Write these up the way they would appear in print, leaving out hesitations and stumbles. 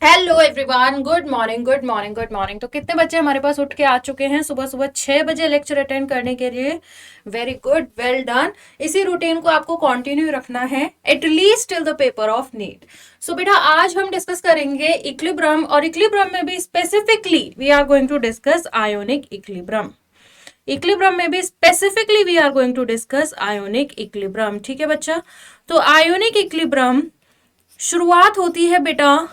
Hello everyone, good morning good morning good morning. तो कितने बच्चे हमारे पास उठ के आ चुके हैं सुबह सुबह 6 बजे लेक्चर अटेंड करने के लिए? Very good, well done. इसी रूटीन को आपको कंटिन्यू रखना है at least till the paper of NEET. So बेटा, आज हम डिस्कस करेंगे इक्विलिब्रियम, और इक्विलिब्रियम में भी specifically we are going to discuss ionic equilibrium. Equilibrium में भी specifically we are going to discuss ionic equilibrium. ठीक है बच्चा? तो आयोनिक इक्विलिब्रियम शुरुआत होती है बेटा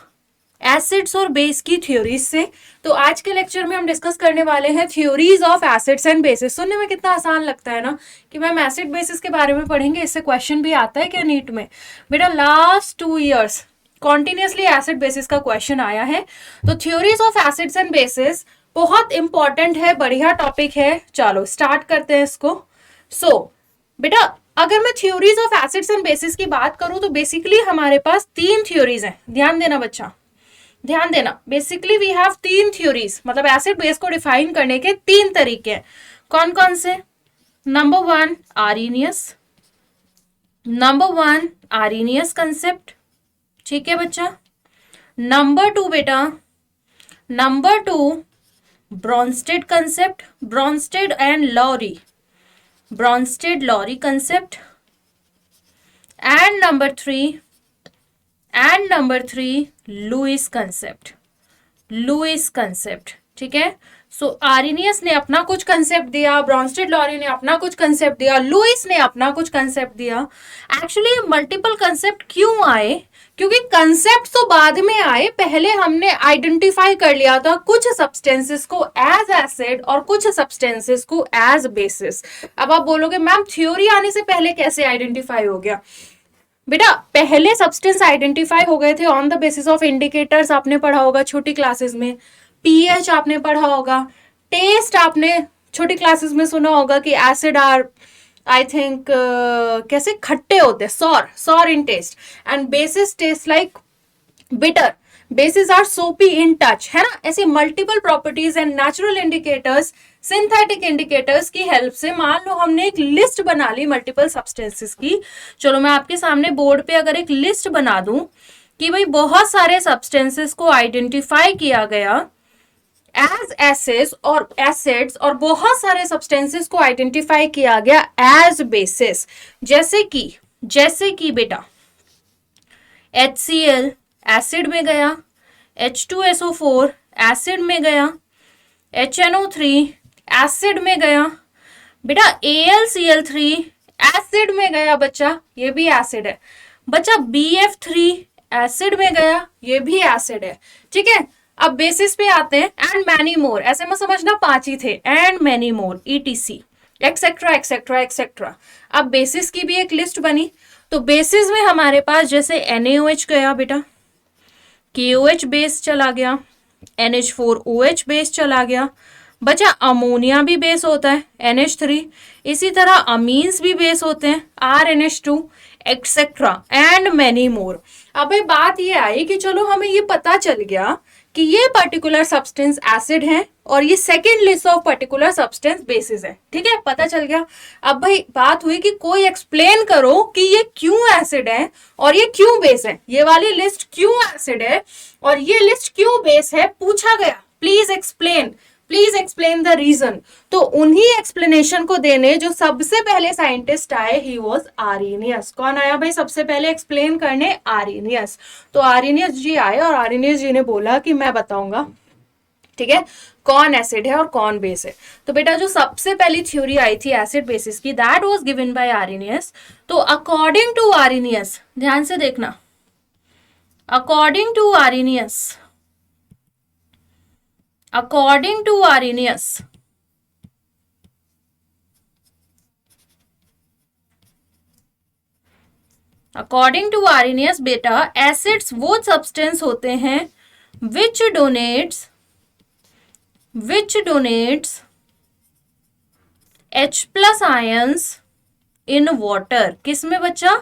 एसिड्स और बेस की थ्योरीज से। तो आज के लेक्चर में हम डिस्कस करने वाले हैं theories of acids and bases. सुनने में कितना आसान लगता है ना कि मैम एसिड बेसिस के बारे में पढ़ेंगे, इससे क्वेश्चन भी आता है क्या नीट में? बेटा last 2 years continuously acid basis का क्वेश्चन आया है। तो theories of acids and bases बहुत इंपॉर्टेंट है, बढ़िया टॉपिक है। चलो स्टार्ट करते हैं इसको। बेटा, अगर मैं theories of acids and bases की बात करूं तो बेसिकली हमारे पास 3 थ्योरीज हैं। ध्यान देना बच्चा, ध्यान देना। बेसिकली वी हैव 3 थ्योरीज, मतलब एसिड बेस को डिफाइन करने के 3 तरीके हैं। कौन कौन से? Number 1 Arrhenius concept. ठीक है बच्चा? नंबर 2 बेटा, number 2 Bronsted concept, Bronsted and Lowry, Bronsted Lowry concept. And number 3 Lewis concept, Lewis concept. ठीक है? सो आर्रीनियस ने अपना कुछ कंसेप्ट दिया, ब्रॉन्स्टेड लॉरी ने अपना कुछ कंसेप्ट दिया, लुइस ने अपना कुछ कंसेप्ट दिया। एक्चुअली मल्टीपल कंसेप्ट क्यों आए? क्योंकि कंसेप्ट तो बाद में आए, पहले हमने आइडेंटिफाई कर लिया था कुछ सब्सटेंसेस को एज एसिड और कुछ सब्सटेंसेस को एज बेसिस। अब आप बोलोगे मैम थ्योरी आने से पहले कैसे आइडेंटिफाई हो गया? बेटा पहले सब्सटेंस आइडेंटिफाई हो गए थे on the basis of indicators. आपने पढ़ा होगा छोटी क्लासेस में, पीएच आपने पढ़ा होगा, टेस्ट आपने छोटी क्लासेस में सुना होगा कि एसिड आर आई थिंक कैसे खट्टे होते, sour in taste, and bases taste like bitter, bases are soapy in touch, है ना? ऐसे multiple properties and natural indicators, synthetic indicators की हेल्प से मान लो हमने एक लिस्ट बना ली मल्टीपल सब्सटेंसेस की। चलो मैं आपके सामने बोर्ड पे अगर एक लिस्ट बना दूं कि भाई बहुत सारे सब्सटेंसेस को आइडेंटिफाई किया गया एज एसिड्स और बहुत सारे सब्सटेंसेस को आइडेंटिफाई किया गया एज बेसिस। जैसे कि बेटा HCl एसिड में गया, H2SO4 एसिड में गया, HNO3 एसिड में गया, बेटा AlCl3 एसिड में गया, बच्चा ये भी एसिड है। बच्चा BF3 एसिड में गया, ये भी एसिड है। ठीक है? अब बेसिस पे आते हैं, एंड मैनी मोर, ऐसे में समझना 5 ही थे, and many more ETC etcetera etcetera etcetera. अब बेसिस की भी एक लिस्ट बनी। तो बेसिस में हमारे पास जैसे NaOH गया बेटा, KOH बेस चला गया, NH4OH बेस चला गया। बचा अमोनिया भी बेस होता है NH3, इसी तरह अमीन्स भी बेस होते हैं RNH2 etcetera and many more. अब बात ये आई कि चलो हमें ये पता चल गया कि ये पर्टिकुलर सब्सटेंस एसिड है और ये second list of particular substance basis है। ठीक है? पता चल गया। अब भाई बात हुई कि कोई एक्सप्लेन करो कि ये क्यों एसिड है और ये क्यों बेस है, ये वाली लिस्ट क्यों एसिड है और ये लिस्ट क्यों बेस है, पूछा गया। Please explain the reason. तो उन्हीं एक्सप्लेनेशन को देने जो सबसे पहले साइंटिस्ट आए, ही वॉज आर्रीनियस। कौन आया भाई सबसे पहले एक्सप्लेन करने? आर्रीनियस। तो आर्रीनियस जी आए और आर्रीनियस जी ने बोला कि मैं बताऊंगा, ठीक है, कौन एसिड है और कौन बेस है। तो बेटा जो सबसे पहली थ्योरी आई थी एसिड बेसिस की, that was given by Arrhenius. तो अकॉर्डिंग टू आर्रीनियस, ध्यान से देखना, according to Arrhenius, according to Arrhenius, according to Arrhenius बेटा एसिड्स वो सब्सटेंस होते हैं which donates H plus ions in water। किस में बच्चा?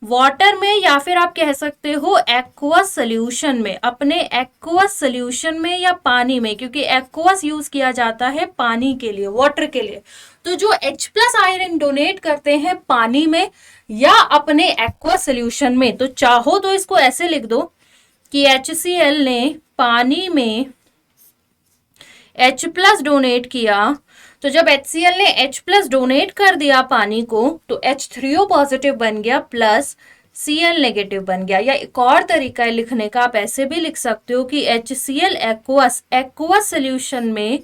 वाटर में, या फिर आप कह सकते हो एक्वस सोल्यूशन में, अपने एक्वस सोल्यूशन में या पानी में, क्योंकि एक्वस यूज किया जाता है पानी के लिए, वाटर के लिए। तो जो H प्लस आयरन डोनेट करते हैं पानी में या अपने एक्वस सोल्यूशन में, तो चाहो तो इसको ऐसे लिख दो कि HCl ने पानी में H+ डोनेट किया, तो जब HCl ने H+ डोनेट कर दिया पानी को तो H3O पॉजिटिव बन गया प्लस Cl नेगेटिव बन गया। या एक और तरीका है लिखने का, आप ऐसे भी लिख सकते हो कि HCl एक्वस सोल्यूशन में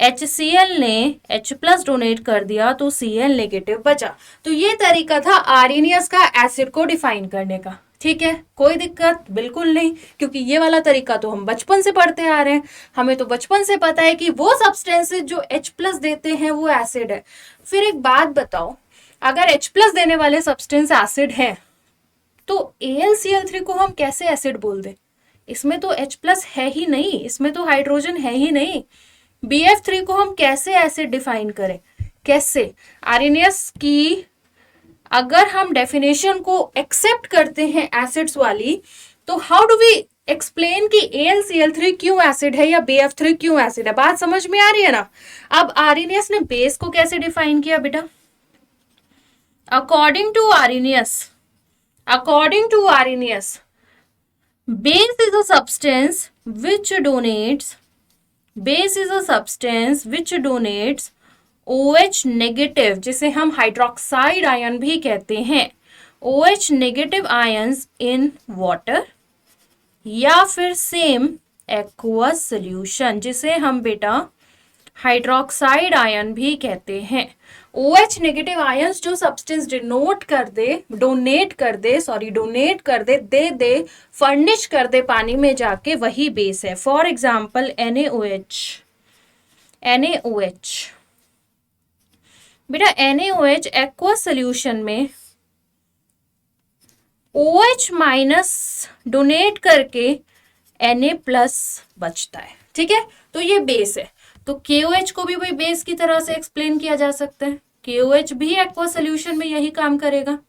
HCl ने H+ डोनेट कर दिया तो Cl नेगेटिव बचा। तो ये तरीका था आर्सेनियस का एसिड को डिफाइन करने का। ठीक है, कोई दिक्कत बिल्कुल नहीं, क्योंकि ये वाला तरीका तो हम बचपन से पढ़ते आ रहे हैं, हमें तो बचपन से पता है कि वो सब्सटेंसेस जो H+ देते हैं वो एसिड है। फिर एक बात बताओ, अगर H+ देने वाले सब्सटेंस एसिड है तो AlCl3 को हम कैसे एसिड बोल दें? इसमें तो H+ है ही नहीं, इसमें तो हाइड्रोजन है ही नहीं। BF3 को हम कैसे एसिड डिफाइन करें? कैसे? आर्सेनियस की अगर हम डेफिनेशन को एक्सेप्ट करते हैं एसिड्स वाली, तो हाउ डू वी एक्सप्लेन कि AlCl3 क्यों एसिड है या BF3 क्यों एसिड है? बात समझ में आ रही है ना? अब आर्सेनियस ने बेस को कैसे डिफाइन किया बेटा? According to Arrhenius, base is a substance which donates OH negative, जिसे हम हाइड्रोक्साइड आयन भी कहते हैं, OH negative ions in water, या फिर सेम एक्वस सोल्यूशन जिसे हम बेटा हाइड्रोक्साइड आयन भी कहते हैं। OH नेगेटिव आयंस जो सब्सटेंस डोनेट कर दे, फर्निश कर दे पानी में जाके, वही बेस है। फॉर एग्जाम्पल NaOH बेटा, NaOH एक्वस सोल्यूशन में OH- डोनेट करके Na+ बचता है। ठीक है, तो ये बेस है। तो KOH को भी वही बेस की तरह से एक्सप्लेन किया जा सकता है। KOH भी एक्वस सोल्यूशन में यही काम करेगा,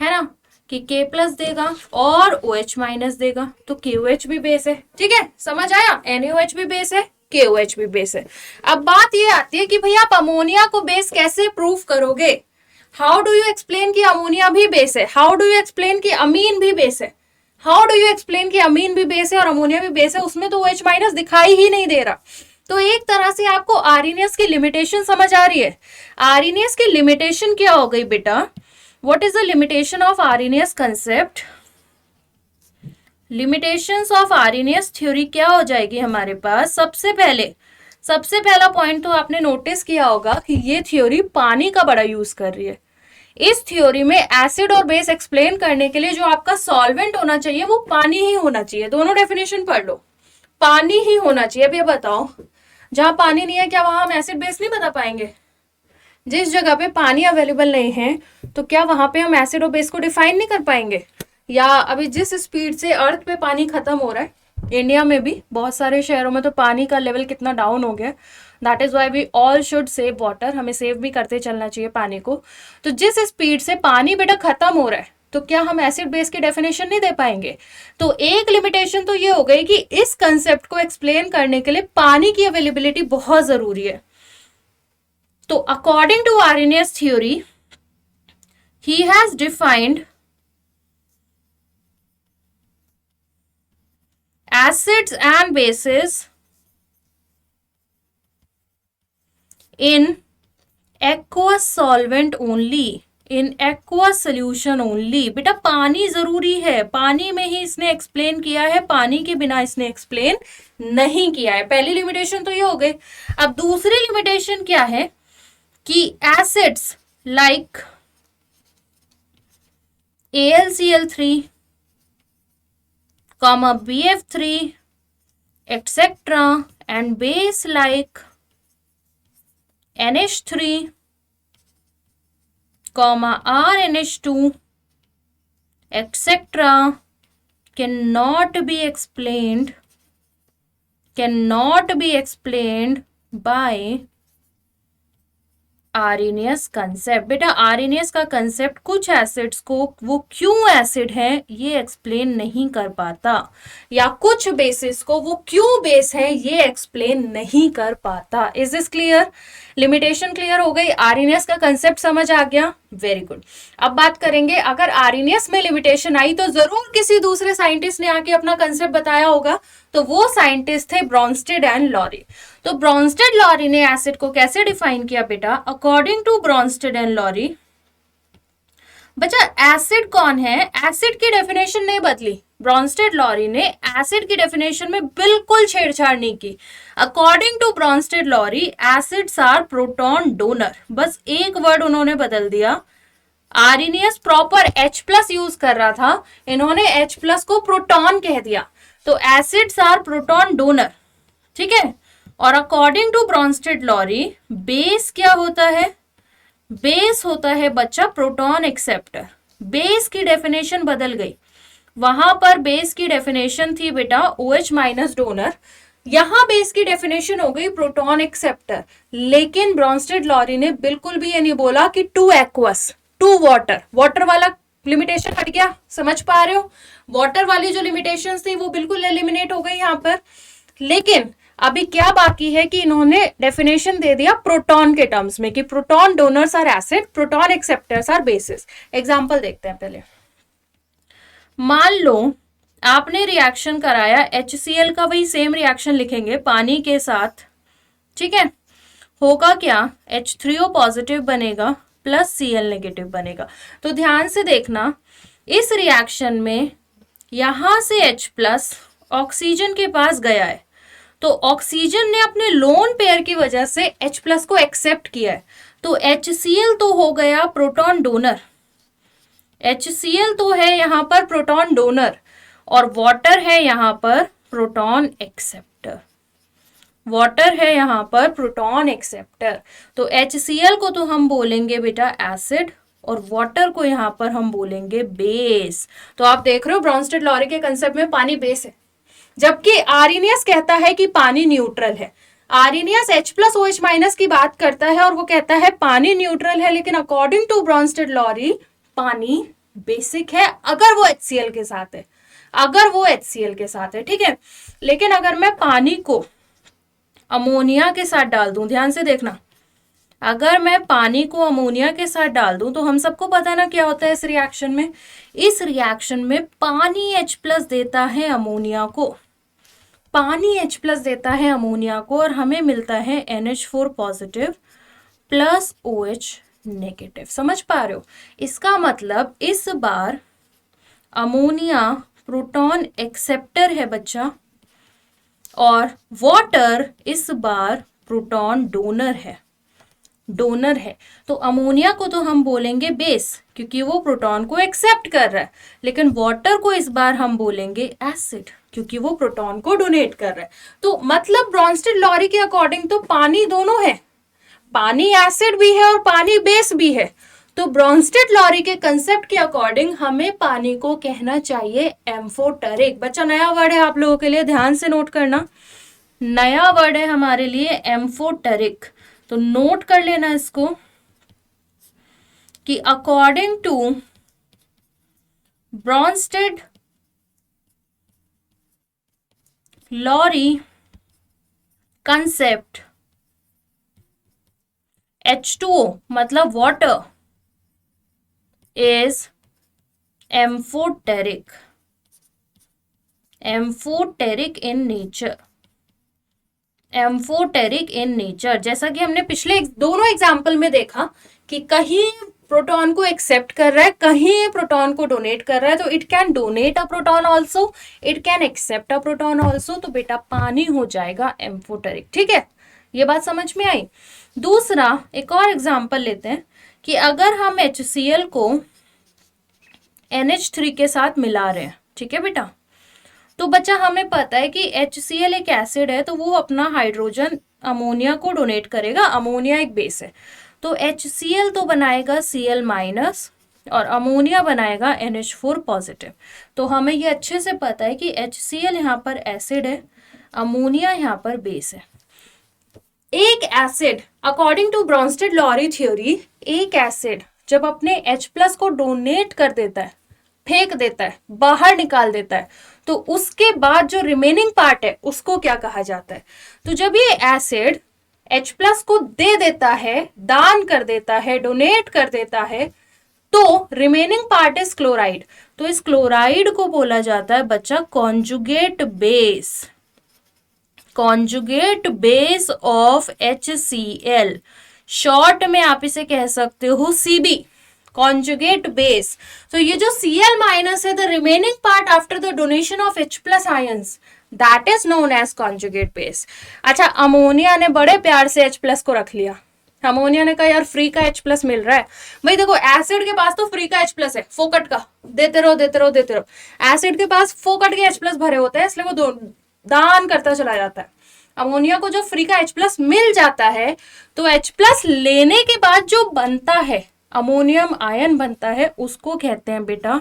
है ना, कि K+ देगा और OH- देगा, तो KOH भी बेस है। ठीक है, समझ आया? NaOH भी बेस है, KOH भी बेस है। अब बात ये आती है कि भैया आप अमोनिया को बेस कैसे प्रूव करोगे? हाउ डू यू एक्सप्लेन कि अमोनिया भी बेस है? हाउ डू यू एक्सप्लेन कि अमीन भी बेस है? हाउ डू यू एक्सप्लेन कि अमीन भी बेस है और अमोनिया भी बेस है? उसमें तो OH- दिखाई ही नहीं दे रहा। तो एक तरह से आपको आर्सेनियस की लिमिटेशन समझ आ रही है। आर्सेनियस की लिमिटेशन क्या हो गई बेटा? What is the limitation of Arrhenius concept? Limitations of Arrhenius theory क्या हो जाएगी हमारे पास? सबसे पहला पॉइंट तो आपने नोटिस किया होगा कि ये थ्योरी पानी का बड़ा यूज कर रही है। इस थ्योरी में एसिड और बेस एक्सप्लेन करने के लिए जो आपका सॉल्वेंट होना चाहिए वो पानी ही होना चाहिए। दोनों डेफिनेशन पढ़ लो, पानी ही होना चाहिए। अब ये बताओ, जहां पानी नहीं है क्या वहां हम एसिड बेस नहीं बता पाएंगे? जिस जगह पे पानी अवेलेबल नहीं है तो क्या वहां पे हम एसिड और बेस को डिफाइन नहीं कर पाएंगे? या अभी जिस स्पीड से अर्थ पे पानी खत्म हो रहा है, इंडिया में भी बहुत सारे शहरों में तो पानी का लेवल कितना डाउन हो गया, that is why we all should save water. हमें सेव भी करते चलना चाहिए पानी को। तो जिस स्पीड से पानी बेटा खत्म हो रहा है, तो क्या हम एसिड बेस की डेफिनेशन नहीं दे पाएंगे? तो एक लिमिटेशन तो ये हो गई कि इस कंसेप्ट को एक्सप्लेन करने के लिए पानी की अवेलेबिलिटी बहुत जरूरी है। तो according to Arrhenius theory, he has defined acids and bases in aqueous solvent only, in aqueous solution only. बेटा पानी जरूरी है, पानी में ही इसने एक्सप्लेन किया है, पानी के बिना इसने एक्सप्लेन नहीं किया है। पहली लिमिटेशन तो ये हो गई। अब दूसरी लिमिटेशन क्या है कि acids like AlCl3, BF3, etc., and base like NH3, RNH2, etc., cannot be explained by Arrhenius concept. बेटा आर्हेनियस का कंसेप्ट कुछ एसिड्स को वो क्यों एसिड है ये एक्सप्लेन नहीं कर पाता, या कुछ बेसिस को वो क्यों बेस है ये एक्सप्लेन नहीं कर पाता। Is this clear? Limitation clear हो गई? आर्हेनियस का कंसेप्ट समझ आ गया? Very good. अब बात करेंगे, अगर आर्हेनियस में लिमिटेशन आई तो जरूर किसी दूसरे साइंटिस्ट ने आके अपना कंसेप्ट बताया होगा, तो वो साइंटिस्ट थे ब्रॉन्स्टेड एंड लॉरी। तो ब्रॉन्स्टेड लॉरी ने एसिड को कैसे डिफाइन किया बेटा? According to Bronsted and Lowry, बच्चा एसिड कौन है, एसिड की डेफिनेशन नहीं बदली। ब्रॉन्स्टेड लॉरी ने एसिड की डेफिनेशन में बिल्कुल छेड़छाड़ नहीं की। According to Bronsted Lowry acids are proton donor, बस एक वर्ड उन्होंने बदल दिया। आर्हेनियस प्रॉपर H+ यूज कर रहा था, इन्होंने H+ को प्रोटॉन कह दिया, तो एसिड्स आर प्रोटॉन डोनर, ठीक है। और according to Bronsted Lowry base क्या होता है? बेस होता है बच्चा प्रोटॉन एक्सेप्टर। बेस की डेफिनेशन बदल गई, वहां पर बेस की डेफिनेशन थी बेटा OH- डोनर, यहां बेस की डेफिनेशन हो गई प्रोटॉन एक्सेप्टर। लेकिन ब्रॉन्स्टेड लॉरी ने बिल्कुल भी ये नहीं बोला कि to aqueous, to water, water वाला लिमिटेशन हट गया, समझ पा रहे हो? वाटर वाली जो लिमिटेशंस थी वो बिल्कुल एलिमिनेट हो गई यहां पर। लेकिन अभी क्या बाकी है कि इन्होंने डेफिनेशन दे दिया प्रोटॉन के टर्म्स में कि proton donors are acid, proton acceptors are bases. Example देखते हैं पहले। मान लो आपने रिएक्शन कराया HCl का, वही सेम रिएक्शन लिखेंगे पानी के साथ, ठीक है। होगा क्या? H3O पॉजिटिव बनेगा प्लस Cl नेगेटिव बनेगा। तो ध्यान से देखना, इस रिएक्शन में यहां से H+ ऑक्सीजन के पास गया है, तो ऑक्सीजन ने अपने लोन पेयर की वजह से H+ को एक्सेप्ट किया है, तो HCl तो हो गया प्रोटॉन डोनर, HCl तो है यहां पर प्रोटॉन डोनर, और वाटर है यहां पर प्रोटॉन एक्सेप्टर, वाटर है यहां पर प्रोटॉन एक्सेप्टर। तो HCl को तो हम बोलेंगे बेटा एसिड, और वाटर को यहां पर हम बोलेंगे बेस। तो आप देख रहे हो ब्रॉन्स्टेड लॉरी के कंसेप्ट में पानी बेस है, जबकि आर्हेनियस कहता है कि पानी न्यूट्रल है। आर्हेनियस H+ OH- की बात करता है और वो कहता है पानी न्यूट्रल है, लेकिन अकॉर्डिंग टू ब्रॉन्स्टेड लॉरी पानी बेसिक है अगर वो HCl के साथ है, अगर वो HCl के साथ है, ठीक है। लेकिन अगर मैं पानी को अमोनिया के साथ डाल दूं, ध्यान से देखना, अगर मैं पानी को अमोनिया के साथ डाल दूं तो हम सबको पता ना क्या होता है इस रिएक्शन में। इस रिएक्शन में पानी H+ देता है अमोनिया को, पानी H+ देता है अमोनिया को, और हमें मिलता है NH4 positive plus OH negative. समझ पा रहे हो? इसका मतलब इस बार अमोनिया प्रोटॉन एक्सेप्टर है बच्चा, और वाटर इस बार प्रोटॉन डोनर है, डोनर है। तो अमोनिया को तो हम बोलेंगे बेस क्योंकि वो प्रोटॉन को एक्सेप्ट कर रहा है, लेकिन वाटर को इस बार हम बोलेंगे एसिड क्योंकि वो प्रोटॉन को डोनेट कर रहा है। तो मतलब ब्रॉन्स्टेड लॉरी के अकॉर्डिंग तो पानी दोनों है, पानी एसिड भी है और पानी बेस भी है। तो ब्रॉन्स्टेड लॉरी के कंसेप्ट के अकॉर्डिंग हमें पानी को कहना चाहिए एम्फोटेरिक। बच्चा नया वर्ड है आप लोगों के लिए, ध्यान से नोट करना, नया वर्ड है हमारे लिए एम्फोटेरिक। तो नोट कर लेना इसको कि according to Bronsted Lowry concept H2O मतलब water is amphoteric, amphoteric in nature, amphoteric in nature. जैसा कि हमने पिछले दोनों एग्जाम्पल में देखा कि कहीं प्रोटॉन को एक्सेप्ट कर रहा है, कहीं प्रोटॉन को डोनेट कर रहा है, तो it can donate a proton also, it can accept a proton also. तो बेटा पानी हो जाएगा एम्फोटेरिक, ठीक है। ये बात समझ में आई? दूसरा एक और एग्जाम्पल लेते हैं कि अगर हम HCl को NH3 के साथ मिला रहे हैं, ठीक है बेटा, तो बच्चा हमें पता है कि HCl एक एसिड है, तो वो अपना हाइड्रोजन अमोनिया को डोनेट करेगा, अमोनिया एक बेस है, तो HCl तो बनाएगा Cl- और अमोनिया बनाएगा NH4 पॉजिटिव। तो हमें ये अच्छे से पता है कि HCl यहाँ पर एसिड है, अमोनिया यहाँ पर बेस है। एक acid according to Bronsted Lowry theory, एक एसिड जब अपने H+ को डोनेट कर देता है, फेंक देता है, बाहर निकाल देता है, तो उसके बाद जो रिमेनिंग पार्ट है उसको क्या कहा जाता है? तो जब ये एसिड H+ को दे देता है, दान कर देता है, डोनेट कर देता है, तो रिमेनिंग पार्ट इज क्लोराइड। तो इस क्लोराइड को बोला जाता है बच्चा conjugate base, conjugate base of HCl। Short में आप इसे कह सकते हो CB, कॉन्जुगेट बेस। तो ये जो Cl माइनस है, the remaining part after the donation of H+ ions, that is known as conjugate base. अच्छा, अमोनिया ने बड़े प्यार से H+ को रख लिया। अमोनिया ने कहा यार फ्री का H+ मिल रहा है। भाई देखो, एसिड के पास तो फ्री का H+ है, फोकट का, देते रहो देते रहो देते रहो। एसिड के पास फोकट के H+ भरे होते हैं, इसलिए वो दान करता चला जाता है। अमोनिया को जो फ्री का H+ मिल जाता है, तो H+ लेने के बाद जो बनता है, अमोनियम आयन बनता है, उसको कहते हैं बेटा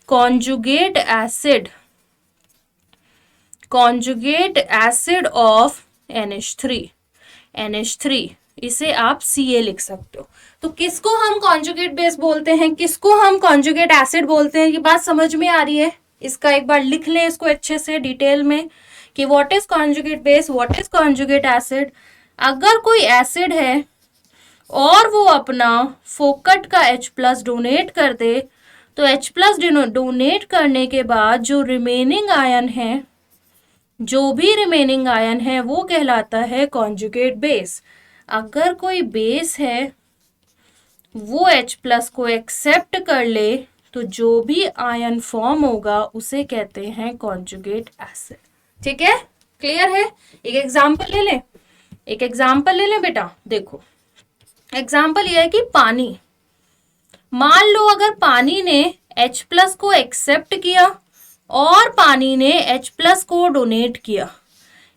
conjugate acid, conjugate acid of NH3, NH3। इसे आप Ca लिख सकते हो। तो किसको हम कॉन्जुगेट बेस बोलते हैं, किसको हम कॉन्जुगेट एसिड बोलते हैं, ये बात समझ में आ रही है? इसका एक बार लिख लें इसको अच्छे से डिटेल में कि what is conjugate base, what is conjugate acid. अगर कोई एसिड है और वो अपना फोकट का H+ डोनेट कर दे, तो H+ डोनेट करने के बाद जो रिमेनिंग आयन है, जो भी रिमेनिंग आयन है, वो कहलाता है कॉन्जुगेट बेस। अगर कोई बेस है वो H+ को एक्सेप्ट कर ले, तो जो भी आयन फॉर्म होगा उसे कहते हैं कॉन्जुगेट एसिड। ठीक है, क्लियर है? एक एग्जांपल ले लें, एक एग्जांपल ले लें बेटा। देखो, एग्जांपल ये है कि पानी, मान लो अगर पानी ने H+ को एक्सेप्ट किया और पानी ने H+ को डोनेट किया।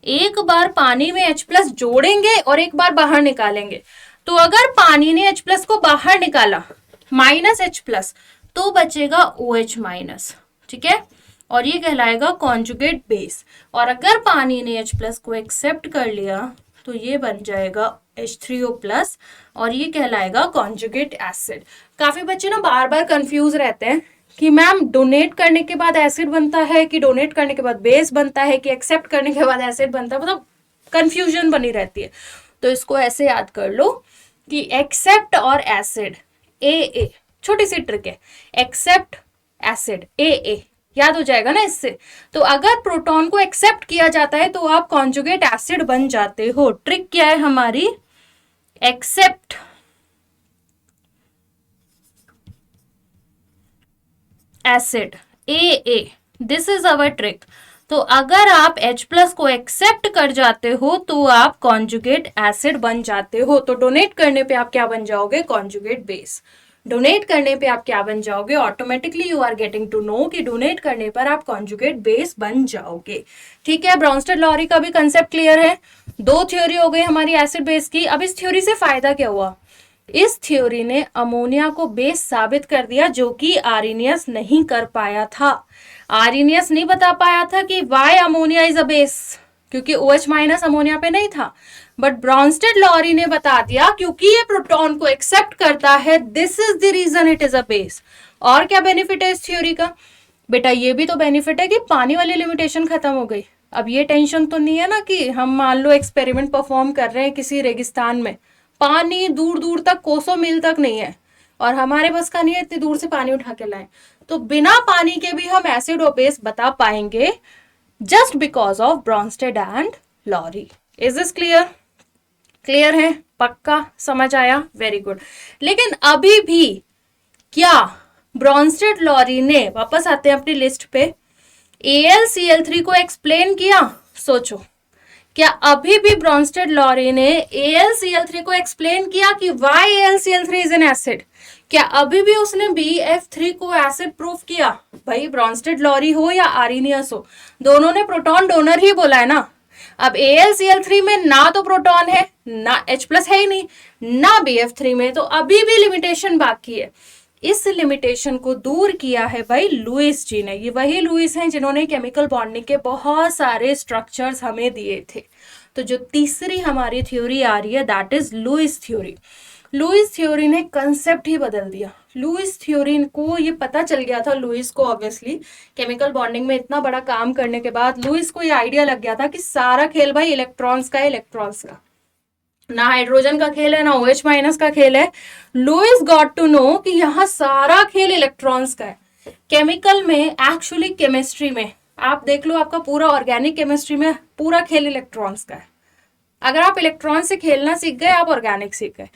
एक बार पानी में H+ जोड़ेंगे और एक बार बाहर निकालेंगे। तो अगर पानी ने H+ को बाहर निकाला, -H+, तो बचेगा OH-। ठीक है, और ये कहलाएगा कॉन्जुगेट बेस। और अगर पानी ने H+ को एक्सेप्ट कर लिया, तो ये बन जाएगा H3O+, और ये कहलाएगा कॉन्जुगेट एसिड। काफी बच्चे ना बार बार कंफ्यूज रहते हैं कि मैम डोनेट करने के बाद एसिड बनता है, कि डोनेट करने के बाद बेस बनता है, कि एक्सेप्ट करने के बाद एसिड बनता है, मतलब कंफ्यूजन बनी रहती है। तो इसको ऐसे याद कर लो कि एक्सेप्ट और एसिड, AA, छोटी सी ट्रिक है, एक्सेप्ट एसिड AA, याद हो जाएगा ना इससे। तो अगर प्रोटॉन को एक्सेप्ट किया जाता है तो आप कॉन्जुगेट एसिड बन जाते हो। ट्रिक क्या है हमारी? Accept acid AA, this is our trick. तो अगर आप H+ को एक्सेप्ट कर जाते हो तो आप कॉन्जुगेट एसिड बन जाते हो। तो डोनेट करने पे आप क्या बन जाओगे? Conjugate base. डोनेट करने पे आप क्या बन जाओगे? Automatically you are getting to know कि डोनेट करने पर आप कॉन्जुगेट बेस बन जाओगे। ठीक है, ब्रॉन्स्टेड लॉरी का भी कंसेप्ट क्लियर है। 2 थ्योरी हो गई हमारी एसिड बेस की। अब इस थ्योरी से फायदा क्या हुआ? इस थ्योरी ने अमोनिया को बेस साबित कर दिया, जो कि आर्रेनियस नहीं कर पाया था। आर्रेनियस नहीं बता पाया था कि why ammonia is a base, क्योंकि OH- अमोनिया पे नहीं था। बट ब्रॉन्स्टेड लॉरी ने बता दिया, क्योंकि ये प्रोटॉन को एक्सेप्ट करता है, this is the reason it is a base. और क्या बेनिफिट है इस थ्योरी का? बेटा ये भी तो बेनिफिट है कि पानी वाली लिमिटेशन खत्म हो गई। अब ये टेंशन तो नहीं है ना कि हम मान लो एक्सपेरिमेंट परफॉर्म कर रहे हैं किसी रेगिस्तान में, पानी दूर दूर तक, कोसों मील तक नहीं है, और हमारे बस का नहीं है इतनी दूर से पानी उठा के लाएं। तो बिना पानी के भी हम एसिड और बेस बता पाएंगे, just because of Bronsted and Lowry. Is this clear? Clear है? पक्का समझ आया? Very good. लेकिन अभी भी क्या ब्रॉन्स्टेड लॉरी ने, वापस आते हैं अपनी लिस्ट पे, AlCl3 को एक्सप्लेन किया? सोचो, क्या अभी भी ब्रॉन्स्टेड लॉरी ने AlCl3 को एक्सप्लेन किया कि Y AlCl3 is an acid? क्या अभी भी उसने BF3 को एसिड प्रूव किया? भाई ब्रॉन्स्टेड लॉरी हो या आर्रेनियस हो, दोनों ने प्रोटॉन डोनर ही बोला है ना। अब AlCl3 में ना तो प्रोटॉन है, ना H+ है ही नहीं, ना BF3 में, तो अभी भी लिमिटेशन बाकी है। इस लिमिटेशन को दूर किया है भाई लुईस जी ने। ये वही लुईस हैं जिन्होंने केमिकल बॉन्डिंग के बहुत सारे स्ट्रक्चर्स हमें दिए थे। तो जो तीसरी हमारी थ्योरी आ रही है that is Lewis theory. Lewis theory ने कंसेप्ट ही बदल दिया। लुईस थ्योरी को ये पता चल गया था, लुईस को ऑब्वियसली केमिकल बॉन्डिंग में इतना बड़ा काम करने के बाद लुईस को ये आइडिया लग गया था कि सारा खेल भाई इलेक्ट्रॉन्स का है, इलेक्ट्रॉन्स का, ना हाइड्रोजन का खेल है ना OH माइनस का खेल है। लुईस गॉट टू नो कि यहाँ सारा खेल इलेक्ट्रॉन्स का है। केमिकल में एक्चुअली केमिस्ट्री में आप देख लो, आपका पूरा ऑर्गेनिक केमिस्ट्री में पूरा खेल इलेक्ट्रॉन्स का है। अगर आप इलेक्ट्रॉन से खेलना सीख गए आप ऑर्गेनिक सीख गए।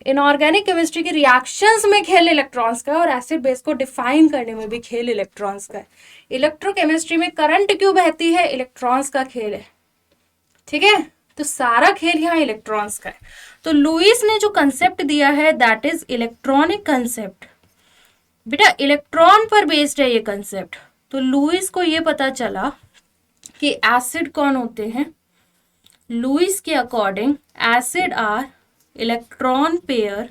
इनऑर्गेनिक केमिस्ट्री की रिएक्शंस में खेल इलेक्ट्रॉन्स का है और एसिड बेस को डिफाइन करने में भी खेल इलेक्ट्रॉन्स का है। इलेक्ट्रोकेमिस्ट्री में करंट क्यों बहती है, इलेक्ट्रॉन्स का खेल है, ठीक है। तो सारा खेल यहाँ इलेक्ट्रॉन्स का है। तो लुईस ने जो कंसेप्ट दिया है दैट इज इलेक्ट्रॉनिक कंसेप्ट। बेटा इलेक्ट्रॉन पर बेस्ड है ये कंसेप्ट। तो लुईस को ये पता चला कि एसिड कौन होते हैं। लुईस के according acid are electron pair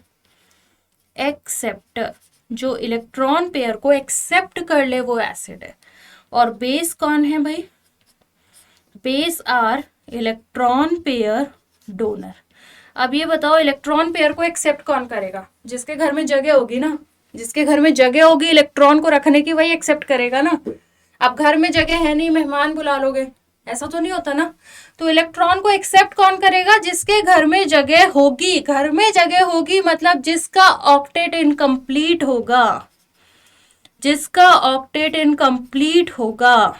acceptor. जो इलेक्ट्रॉन पेयर को एक्सेप्ट कर ले वो एसिड है। और बेस कौन है भाई, base are electron pair donor. अब ये बताओ इलेक्ट्रॉन पेयर को एक्सेप्ट कौन करेगा, जिसके घर में जगह होगी ना, जिसके घर में जगह होगी इलेक्ट्रॉन को रखने की वही एक्सेप्ट करेगा ना। अब घर में जगह है नहीं, मेहमान बुला लोगे, ऐसा तो नहीं होता ना। तो इलेक्ट्रॉन को एक्सेप्ट कौन करेगा, जिसके घर में जगह होगी। घर में जगह होगी मतलब जिसका ऑक्टेट इनकम्प्लीट होगा, जिसका ऑक्टेट इनकम्प्लीट होगा।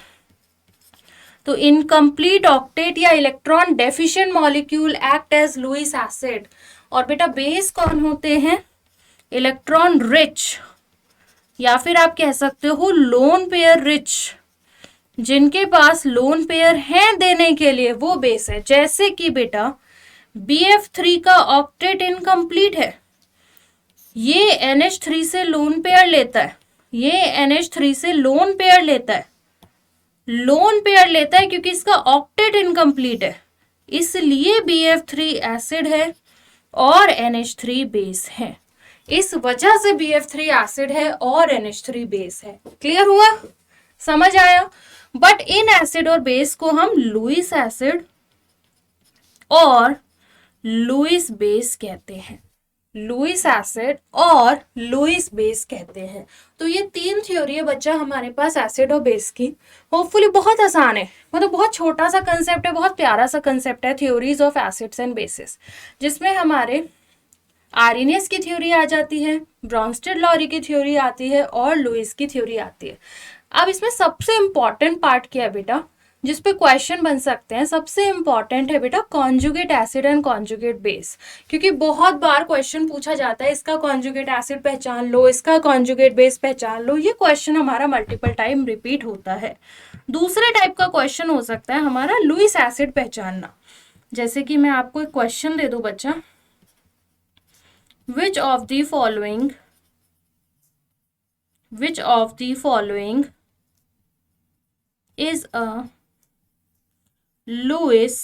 तो इनकम्प्लीट ऑक्टेट या electron deficient molecule act as Lewis acid. और बेटा बेस कौन होते हैं, इलेक्ट्रॉन रिच, या फिर आप कह सकते हो लोन पेयर रिच। जिनके पास लोन पेयर हैं देने के लिए वो बेस है। जैसे कि बेटा BF3 का ऑक्टेट इनकम्प्लीट है, ये NH3 से लोन पेयर लेता है, ये NH3 से लोन पेयर लेता है, लोन पेयर लेता है क्योंकि इसका ऑक्टेट इनकम्प्लीट है, इसलिए BF3 एसिड है और NH3 बेस है। इस वजह से BF3 एसिड है और NH3 बेस है। क्लियर हुआ, समझ आया। बट इन एसिड और बेस को हम लुईस एसिड और लुईस बेस कहते हैं, लुईस एसिड और लुईस बेस कहते हैं। तो ये तीन थ्योरी है बच्चा हमारे पास एसिड और बेस की। होपफुली बहुत आसान है, मतलब बहुत छोटा सा कंसेप्ट है, बहुत प्यारा सा कंसेप्ट है, theories of acids and bases, जिसमें हमारे आर्रीनियस की थ्योरी आ जाती है, ब्रॉन्स्टेड-लॉरी की थ्योरी आती है और लुईस की थ्योरी आती है। अब इसमें सबसे इंपॉर्टेंट पार्ट क्या है बेटा, जिस पे क्वेश्चन बन सकते हैं, सबसे इंपॉर्टेंट है बेटा conjugate acid and conjugate base. क्योंकि बहुत बार क्वेश्चन पूछा जाता है इसका कॉन्जुगेट एसिड पहचान लो, इसका कॉन्जुगेट बेस पहचान लो। ये क्वेश्चन हमारा मल्टीपल टाइम रिपीट होता है। दूसरे टाइप का क्वेश्चन हो सकता है हमारा लुईस एसिड पहचानना। जैसे कि मैं आपको एक क्वेश्चन दे दूं बच्चा, which of the following is a Lewis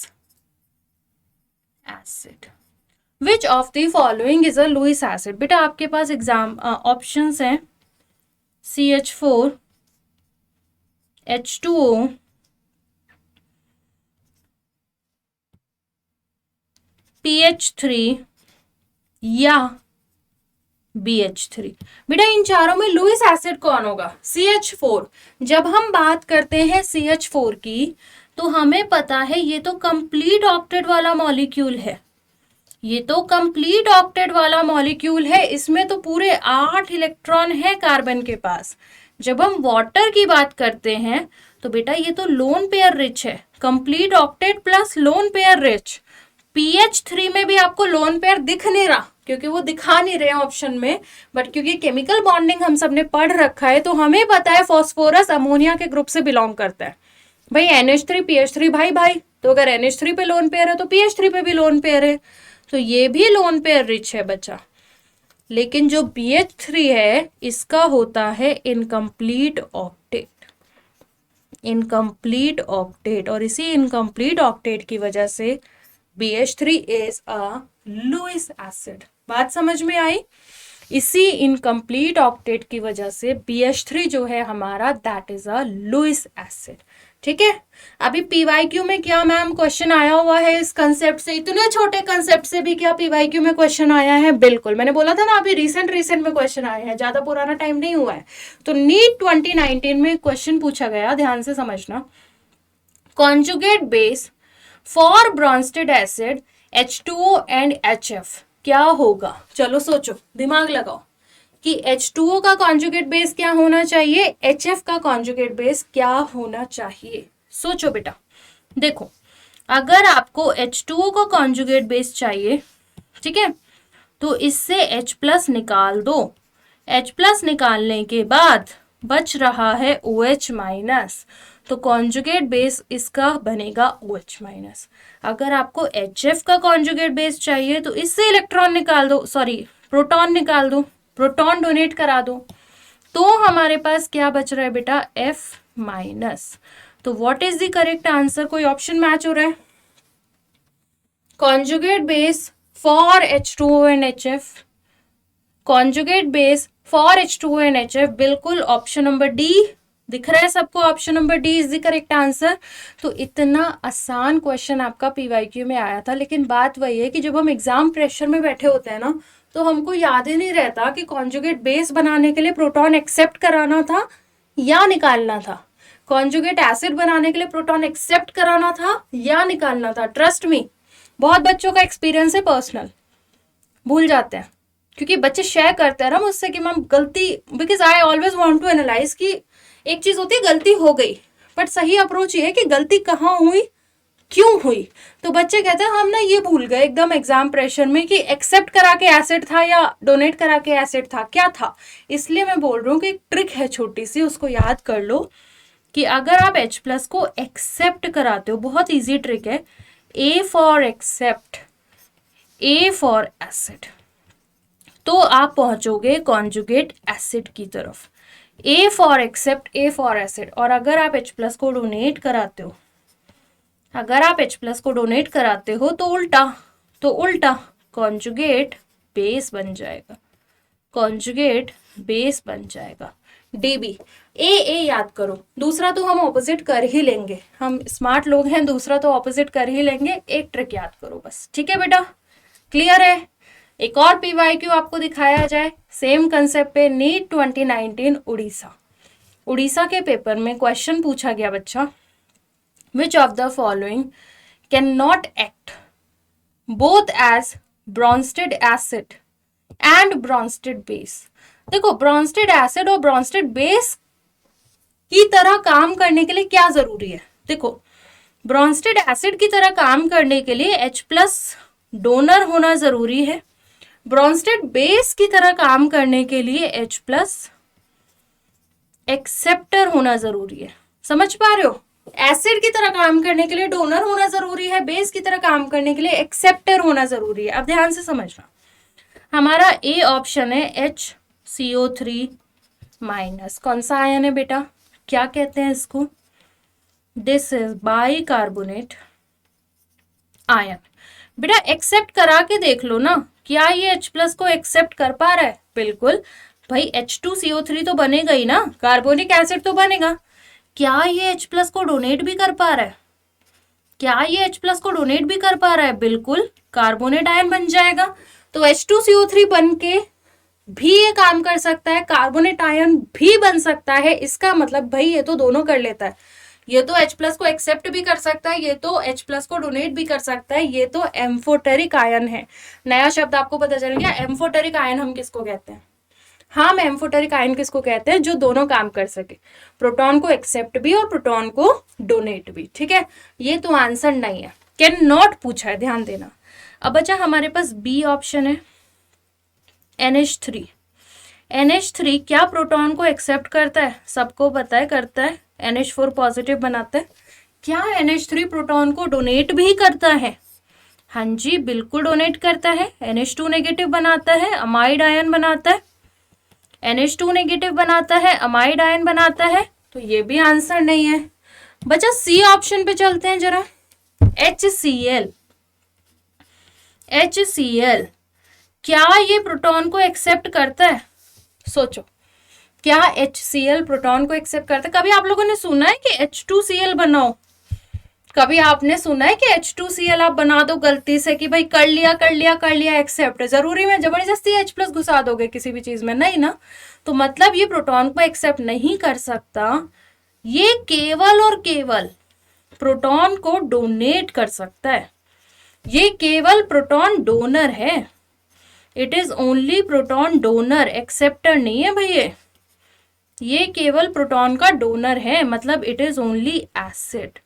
acid? Which of the following is a Lewis acid? बेटा आपके पास एग्जाम ऑप्शंस हैं CH4, H2O, PH3 या BH3। बेटा इन चारों में लुईस एसिड कौन होगा, CH4। जब हम बात करते हैं CH4 की तो हमें पता है ये तो कंप्लीट ऑक्टेट वाला मॉलिक्यूल है, ये तो कंप्लीट ऑक्टेट वाला मॉलिक्यूल है, इसमें तो पूरे 8 इलेक्ट्रॉन है कार्बन के पास। जब हम वाटर की बात करते हैं तो बेटा ये तो लोन पेयर रिच है, complete octet plus lone pair rich. PH3 में भी आपको लोन पेयर दिख नहीं रहा क्योंकि वो दिखा नहीं रहे ऑप्शन में, बट क्योंकि केमिकल बॉन्डिंग हम सबने पढ़ रखा है तो हमें पता है फॉस्फोरस अमोनिया के ग्रुप से बिलोंग करता है। भाई NH3 PH3 भाई भाई, तो अगर NH3 पे लोन पेयर है तो PH3 पे भी लोन पेयर है, तो ये भी लोन पेयर रिच है बच्चा। लेकिन जो BH3 है इसका होता है इनकम्प्लीट ऑक्टेट, इनकम्प्लीट ऑक्टेट, और इसी इनकम्प्लीट ऑक्टेट की वजह से BH3 is a Lewis acid। बात समझ में आई। इसी इनकम्प्लीट ऑक्टेट की वजह से BH3 जो है हमारा that is a Lewis acid. ठीक है, अभी पीवाईक्यू में क्या मैम क्वेश्चन आया हुआ है इस कंसेप्ट से, इतने छोटे कंसेप्ट से भी क्या पीवाईक्यू में क्वेश्चन आया है? बिल्कुल, मैंने बोला था ना अभी रिसेंट में क्वेश्चन आए हैं, ज्यादा पुराना टाइम नहीं हुआ है। तो नीट 2019 में क्वेश्चन पूछा गया, ध्यान से समझना, conjugate base for Brønsted acid H2O and HF क्या होगा? चलो सोचो, दिमाग लगाओ कि H2O का कॉन्जुगेट बेस क्या होना चाहिए, HF का कॉन्जुगेट बेस क्या होना चाहिए? सोचो बेटा। देखो, अगर आपको H2O का कॉन्जुगेट बेस चाहिए, ठीक है, तो इससे H+ निकाल दो। H+ निकालने के बाद बच रहा है OH-, तो कॉन्जुगेट बेस इसका बनेगा OH-। अगर आपको HF का कॉन्जुगेट बेस चाहिए तो इससे इलेक्ट्रॉन निकाल दो, सॉरी प्रोटॉन निकाल दो, प्रोटॉन डोनेट करा दो, तो हमारे पास क्या बच रहा है बेटा? F-। तो what is the correct answer? कोई ऑप्शन मैच हो रहा है? Conjugate base for H2O and HF, conjugate base for H2O and HF, बिल्कुल ऑप्शन नंबर डी दिख रहा है सबको, option number D is the correct answer. तो इतना आसान क्वेश्चन आपका पीवाईक्यू में आया था, लेकिन बात वही है कि जब हम एग्जाम प्रेशर में बैठे होते हैं ना, तो हमको याद ही नहीं रहता कि कॉन्जुगेट बेस बनाने के लिए प्रोटॉन एक्सेप्ट कराना था या निकालना था, कॉन्जुगेट एसिड बनाने के लिए प्रोटॉन एक्सेप्ट कराना था या निकालना था। ट्रस्ट मी, बहुत बच्चों का एक्सपीरियंस है पर्सनल, भूल जाते हैं, क्योंकि बच्चे शेयर करते हैं ना मुझसे कि मैम गलती, because I always want to analyse कि एक चीज होती है गलती हो गई, बट सही अप्रोच ये है कि गलती कहाँ हुई, क्यों हुई। तो बच्चे कहते हैं हम ना ये भूल गए एकदम एग्जाम प्रेशर में कि एक्सेप्ट करा के एसिड था या डोनेट करा के एसिड था, क्या था। इसलिए मैं बोल रहा हूँ कि एक ट्रिक है छोटी सी, उसको याद कर लो कि अगर आप H+ को एक्सेप्ट कराते हो, बहुत इजी ट्रिक है, A for accept, A for acid, तो आप पहुंचोगे कॉन्जुगेट एसिड की तरफ। A for accept, A for acid. और अगर आप H+ को डोनेट कराते हो, अगर आप H+ को डोनेट कराते हो तो उल्टा, तो उल्टा कॉन्जुगेट बेस बन जाएगा, कॉन्जुगेट बेस बन जाएगा DB। ए याद करो, दूसरा तो हम ऑपोजिट कर ही लेंगे, हम स्मार्ट लोग हैं, दूसरा तो ऑपोजिट कर ही लेंगे, एक ट्रिक याद करो बस। ठीक है बेटा, क्लियर है? एक और पीवाईक्यू आपको दिखाया जाए सेम कंसेप्ट पे। नीट 2019 उड़ीसा, उड़ीसा के पेपर में क्वेश्चन पूछा गया बच्चा, which of the following can not act both as Bronsted acid and Bronsted base. देखो, ब्रॉन्स्टेड एसिड और ब्रॉन्स्टेड बेस की तरह काम करने के लिए क्या जरूरी है? देखो, ब्रॉन्स्टेड एसिड की तरह काम करने के लिए H+ डोनर होना जरूरी है, ब्रॉन्स्टेड बेस की तरह काम करने के लिए H+ एक्सेप्टर होना जरूरी है। समझ पा रहे हो? एसिड की तरह काम करने के लिए डोनर होना जरूरी है, बेस की तरह काम करने के लिए एक्सेप्टर होना जरूरी है। अब ध्यान से समझना, हमारा ए ऑप्शन है HCO3-। कौन सा आयन है बेटा? क्या कहते हैं इसको? This is bicarbonate ion. बेटा एक्सेप्ट करा के देख लो ना, क्या ये H+ को एक्सेप्ट कर पा रहा है? बिल्कुल भाई, H2CO3 तो बनेगा ही ना, कार्बोनिक एसिड तो बनेगा। क्या ये H+ को डोनेट भी कर पा रहा है? क्या ये H+ को डोनेट भी कर पा रहा है? बिल्कुल, कार्बोनेट आयन बन जाएगा। तो H2CO3 बन के भी ये काम कर सकता है, कार्बोनेट आयन भी बन सकता है। इसका मतलब भाई ये तो दोनों कर लेता है, ये तो H+ को एक्सेप्ट भी कर सकता है, ये तो H+ को डोनेट भी कर सकता है। ये तो एम्फोटेरिक आयन है। नया शब्द आपको पता चल गया, एम्फोटेरिक आयन हम किसको कहते हैं? हम एम्फोटेरिक आयन किसको कहते हैं? जो दोनों काम कर सके, प्रोटॉन को एक्सेप्ट भी और प्रोटॉन को डोनेट भी। ठीक है, ये तो आंसर नहीं है, कैन नॉट पूछा है, ध्यान देना। अब बचा हमारे पास बी ऑप्शन है NH3। NH3 क्या प्रोटॉन को एक्सेप्ट करता है? सबको पता है करता है, NH4 पॉजिटिव बनाता है। क्या NH3 प्रोटॉन को डोनेट भी करता है? हाँ जी, बिल्कुल डोनेट करता है। NH2 नेगेटिव बनाता है, अमाइड आयन बनाता है, NH2 नेगेटिव बनाता है, अमाइड आयन बनाता है। तो ये भी आंसर नहीं है। बचा सी ऑप्शन पे चलते हैं जरा, HCl। HCl क्या ये प्रोटॉन को एक्सेप्ट करता है? सोचो, क्या HCl प्रोटॉन को एक्सेप्ट करता है? कभी आप लोगों ने सुना है कि H2Cl बनाओ? कभी आपने सुना है कि H2Cl आप बना दो गलती से कि भाई कर लिया एक्सेप्ट? जरूरी में जबरदस्ती H+ घुसा दोगे किसी भी चीज में? नहीं ना। तो मतलब ये प्रोटॉन को एक्सेप्ट नहीं कर सकता, ये केवल और केवल प्रोटॉन को डोनेट कर सकता है। ये केवल प्रोटॉन डोनर है। It is only proton donor, acceptor नहीं है भैया। ये केवल प्रोटॉन का डोनर है, मतलब it is only acid.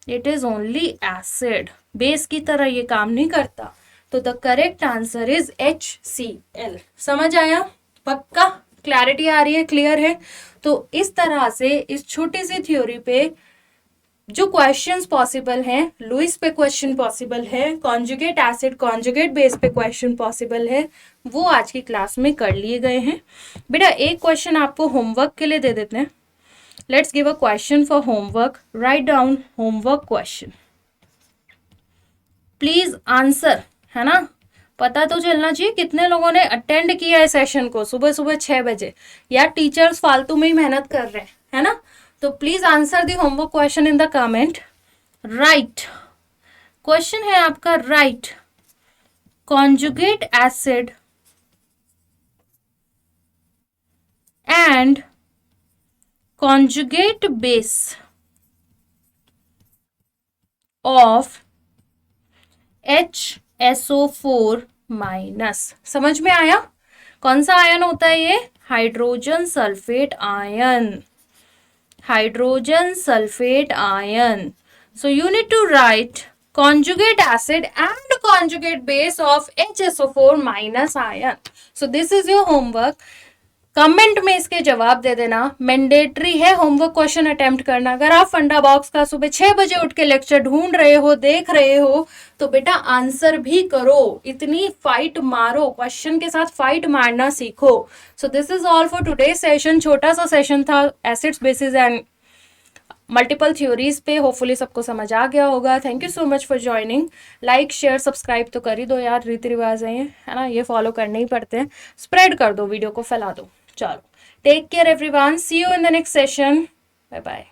It is only acid, base की तरह ये काम नहीं करता। तो the correct answer is HCl। समझ आया? पक्का? क्लैरिटी आ रही है? क्लियर है? तो इस तरह से इस छोटी सी थ्योरी पे जो क्वेश्चंस पॉसिबल हैं, लुईस पे क्वेश्चन पॉसिबल है, कॉन्जुगेट एसिड कॉन्जुगेट बेस पे क्वेश्चन पॉसिबल है, वो आज की क्लास में कर लिए गए हैं। बेटा एक क्वेश्चन आपको होमवर्क के लिए दे देते हैं। Let's give a question for homework. Write down homework question, please answer, है ना? पता तो चलना चाहिए कितने लोगों ने अटेंड किया है सेशन को सुबह सुबह 6 बजे, या टीचर्स फालतू में ही मेहनत कर रहे हैं, है ना? तो please answer the homework question in the comment. Right question है आपका, right conjugate acid and conjugate base of HSO4 minus. समझ में आया? कौन सा आयन होता है ये? Hydrogen sulphate ion. Hydrogen sulphate ion. So you need to write conjugate acid and conjugate base of HSO4 minus ion. So this is your homework. Comment में इसके जवाब दे देना। मैंडेटरी है होमवर्क क्वेश्चन अटेम्प्ट करना। अगर आप फंडा बॉक्स का सुबह 6 बजे उठ के लेक्चर ढूंढ रहे हो, देख रहे हो, तो बेटा आंसर भी करो। इतनी फाइट मारो, क्वेश्चन के साथ फाइट मारना सीखो। So this is all for today session. छोटा सा सेशन था acids bases and multiple theories पे। होपफुली सबको समझ आ गया होगा। Thank you so much for joining. Like share subscribe तो कर ही दो यार, रीति रिवाज है ना, ये फॉलो करने ही पड़ते हैं। स्प्रेड कर दो, वीडियो को फैला दो। चलो, take care everyone, see you in the next session, bye bye.